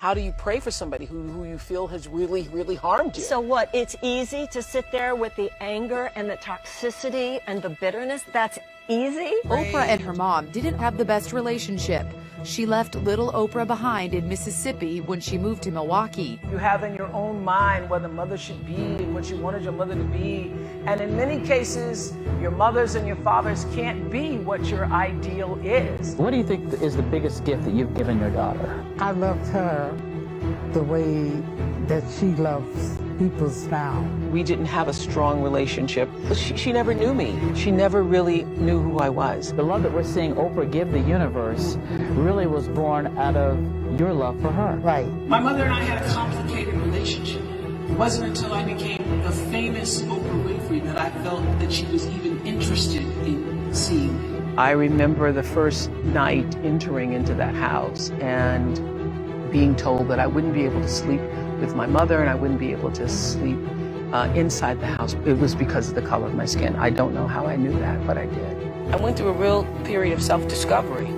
How do you pray for somebody who you feel has really, really harmed you? So what, it's easy to sit there with the anger and the toxicity and the bitterness? That's easy? Oprah and her mom didn't have the best relationship. She left little Oprah behind in Mississippi when she moved to Milwaukee. You have in your own mind what a mother should be, what you wanted your mother to be. And in many cases, your mothers and your fathers can't be what your ideal is. What do you think is the biggest gift that you've given your daughter? I loved her the way that she loves people now. We didn't have a strong relationship. She never knew me. She never really knew who I was. The love that we're seeing Oprah give the universe really was born out of your love for her. Right. My mother and I had a complicated relationship. It wasn't until I became the famous Oprah Winfrey that I felt that she was even interested in seeing me. I remember the first night entering into that house and being told that I wouldn't be able to sleep with my mother and I wouldn't be able to sleep inside the house. It was because of the color of my skin. I don't know how I knew that, but I did. I went through a real period of self-discovery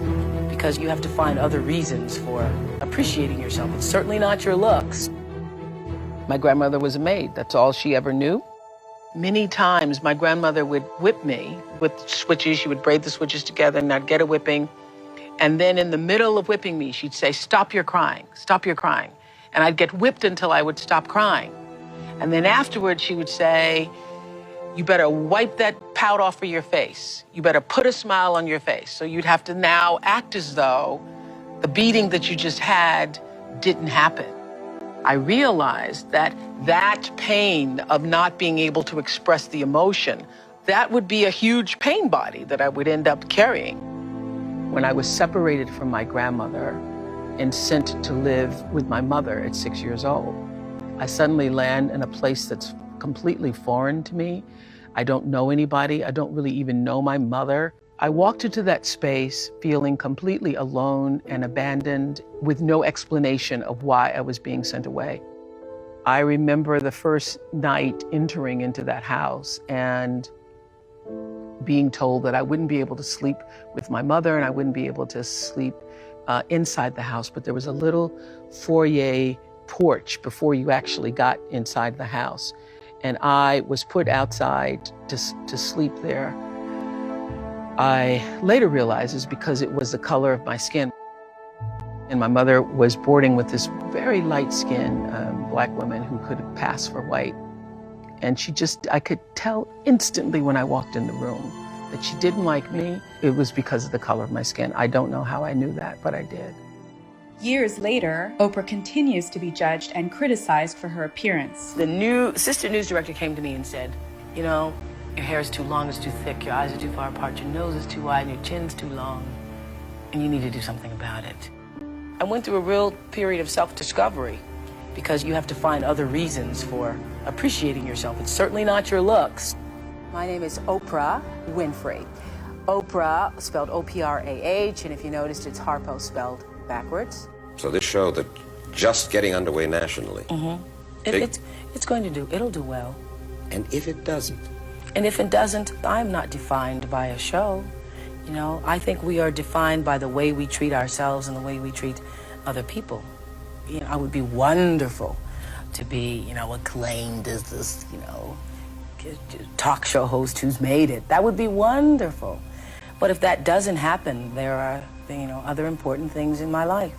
because you have to find other reasons for appreciating yourself. It's certainly not your looks. My grandmother was a maid. That's all she ever knew. Many times my grandmother would whip me with switches. She would braid the switches together and I'd get a whipping. And then in the middle of whipping me, she'd say, "Stop your crying, stop your crying." And I'd get whipped until I would stop crying. And then afterwards, she would say, "You better wipe that pout off of your face. You better put a smile on your face." So you'd have to now act as though the beating that you just had didn't happen. I realized that that pain of not being able to express the emotion, that would be a huge pain body that I would end up carrying. When I was separated from my grandmother and sent to live with my mother at 6 years old, I suddenly land in a place that's completely foreign to me. I don't know anybody. I don't really even know my mother. I walked into that space feeling completely alone and abandoned with no explanation of why I was being sent away. I remember the first night entering into that house and being told that I wouldn't be able to sleep with my mother and I wouldn't be able to sleep inside the house, but there was a little foyer porch before you actually got inside the house. And I was put outside to sleep there. I later realized it's because it was the color of my skin. And my mother was boarding with this very light-skinned black woman who could pass for white. And I could tell instantly when I walked in the room that she didn't like me. It was because of the color of my skin. I don't know how I knew that, but I did. Years later, Oprah continues to be judged and criticized for her appearance. The new assistant news director came to me and said, "You know, your hair is too long, it's too thick, your eyes are too far apart, your nose is too wide, and your chin's too long, and you need to do something about it." I went through a real period of self-discovery because you have to find other reasons for appreciating yourself. It's certainly not your looks. My name is Oprah Winfrey. Oprah spelled O-P-R-A-H, and if you noticed, it's Harpo spelled backwards. So this show that just getting underway nationally. It's going to do, it'll do well. And if it doesn't? And if it doesn't, I'm not defined by a show. You know, I think we are defined by the way we treat ourselves and the way we treat other people. You know, it would be wonderful to be, you know, acclaimed as this, you know, talk show host who's made it. That would be wonderful. But if that doesn't happen, there are, you know, other important things in my life.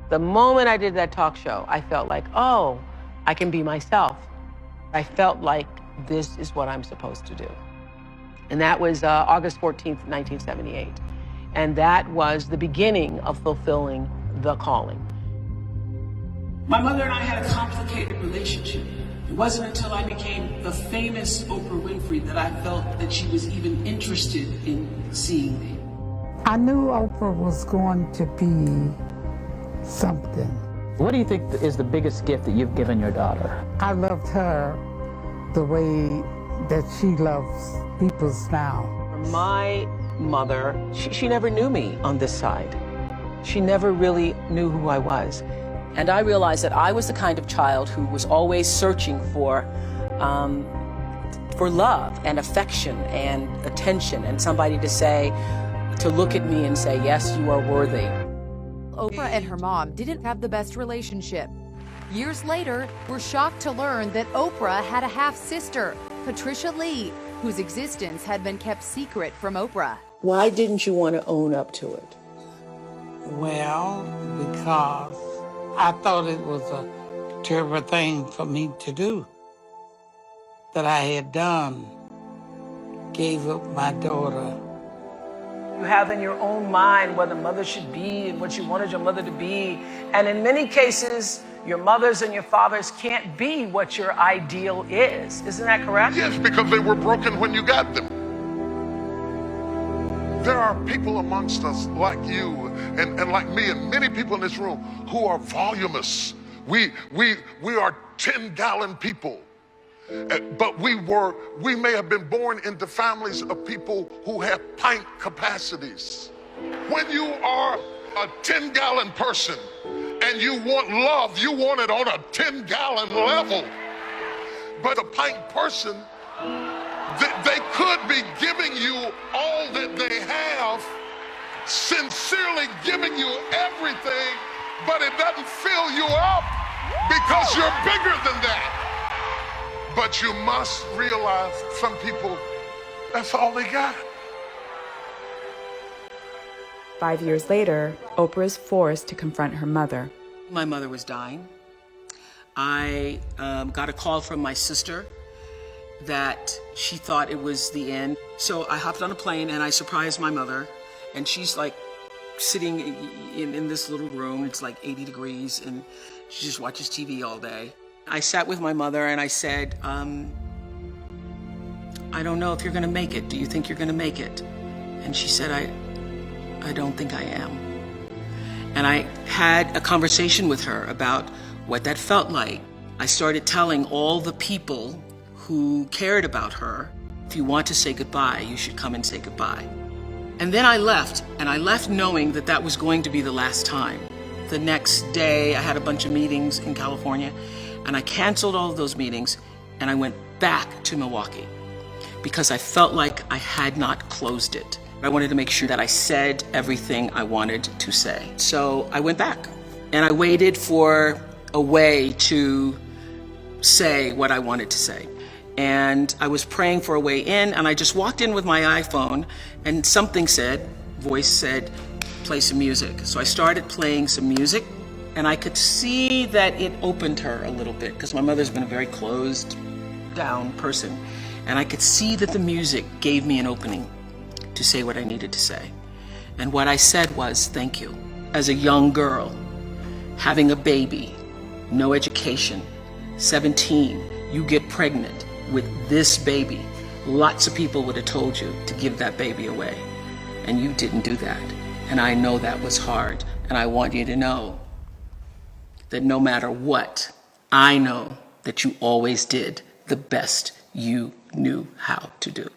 The moment I did that talk show, I felt like, oh, I can be myself. I felt like this is what I'm supposed to do. And that was August 14th, 1978. And that was the beginning of fulfilling the calling. My mother and I had a complicated relationship. It wasn't until I became the famous Oprah Winfrey that I felt that she was even interested in seeing me. I knew Oprah was going to be something. What do you think is the biggest gift that you've given your daughter? I loved her the way that she loves people now. My mother, she never knew me on this side. She never really knew who I was. And I realized that I was the kind of child who was always searching for love and affection and attention and somebody to look at me and say, yes, you are worthy. Oprah and her mom didn't have the best relationship. Years later, we're shocked to learn that Oprah had a half-sister, Patricia Lee, whose existence had been kept secret from Oprah. Why didn't you want to own up to it? Well, because I thought it was a terrible thing for me to do. That I had done, gave up my daughter. You have in your own mind what a mother should be and what you wanted your mother to be. And in many cases, your mothers and your fathers can't be what your ideal is. Isn't that correct? Yes, because they were broken when you got them. There are people amongst us like you and like me and many people in this room who are voluminous. We are 10-gallon people. But we may have been born into families of people who have pint capacities. When you are a 10-gallon person and you want love, you want it on a 10-gallon level. But a pint person, they could be giving you all that they have, sincerely giving you everything, but it doesn't fill you up because you're bigger than that. But you must realize some people, that's all they got. 5 years later, Oprah is forced to confront her mother. My mother was dying. I got a call from my sister that she thought it was the end. So I hopped on a plane and I surprised my mother. And she's like sitting in this little room. It's like 80 degrees and she just watches TV all day. I sat with my mother and I said, I don't know if you're gonna make it. Do you think you're gonna make it? And she said, I don't think I am. And I had a conversation with her about what that felt like. I started telling all the people who cared about her, if you want to say goodbye, you should come and say goodbye. And then I left, and I left knowing that that was going to be the last time. The next day, I had a bunch of meetings in California, and I canceled all of those meetings, and I went back to Milwaukee because I felt like I had not closed it. I wanted to make sure that I said everything I wanted to say. So I went back, and I waited for a way to say what I wanted to say. And I was praying for a way in, and I just walked in with my iPhone, and something said, voice said, play some music. So I started playing some music, and I could see that it opened her a little bit, because my mother's been a very closed down person. And I could see that the music gave me an opening to say what I needed to say. And what I said was, thank you. As a young girl, having a baby, no education, 17, you get pregnant with this baby. Lots of people would have told you to give that baby away. And you didn't do that. And I know that was hard. And I want you to know that no matter what, I know that you always did the best you knew how to do.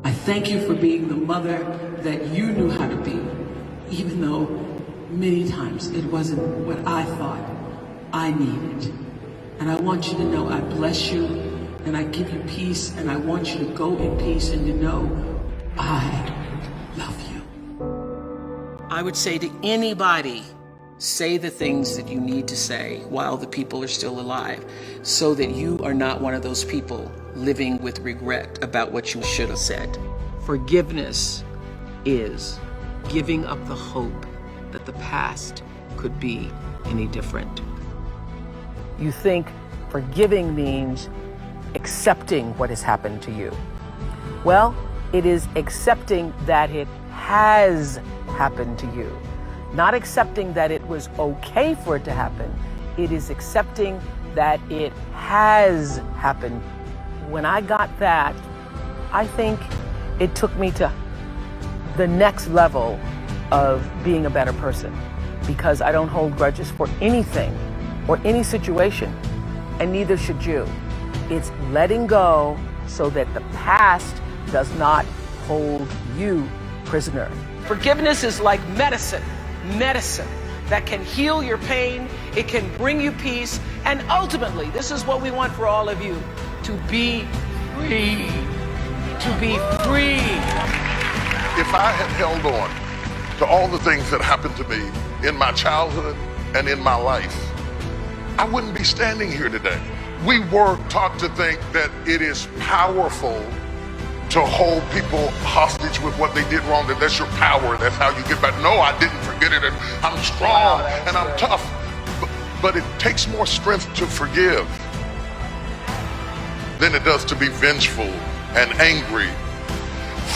I thank you for being the mother that you knew how to be, even though many times it wasn't what I thought I needed. And I want you to know I bless you and I give you peace, and I want you to go in peace and to know I love you. I would say to anybody, say the things that you need to say while the people are still alive, so that you are not one of those people living with regret about what you should have said. Forgiveness is giving up the hope that the past could be any different. You think forgiving means accepting what has happened to you. Well, it is accepting that it has happened to you. Not accepting that it was okay for it to happen. It is accepting that it has happened. When I got that, I think it took me to the next level of being a better person, because I don't hold grudges for anything or any situation, and neither should you. It's letting go so that the past does not hold you prisoner. Forgiveness is like medicine that can heal your pain, it can bring you peace, and ultimately, this is what we want for all of you, to be free. To be free. If I had held on to all the things that happened to me in my childhood and in my life, I wouldn't be standing here today. We were taught to think that it is powerful to hold people hostage with what they did wrong, that that's your power, that's how you get back. No, I didn't forget it, and I'm strong, and I'm tough. But it takes more strength to forgive than it does to be vengeful and angry.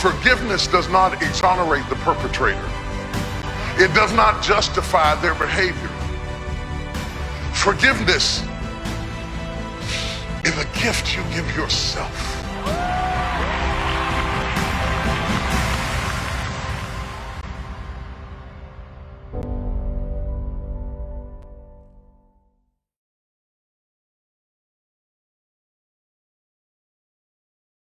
Forgiveness does not exonerate the perpetrator. It does not justify their behavior. Forgiveness is a gift you give yourself.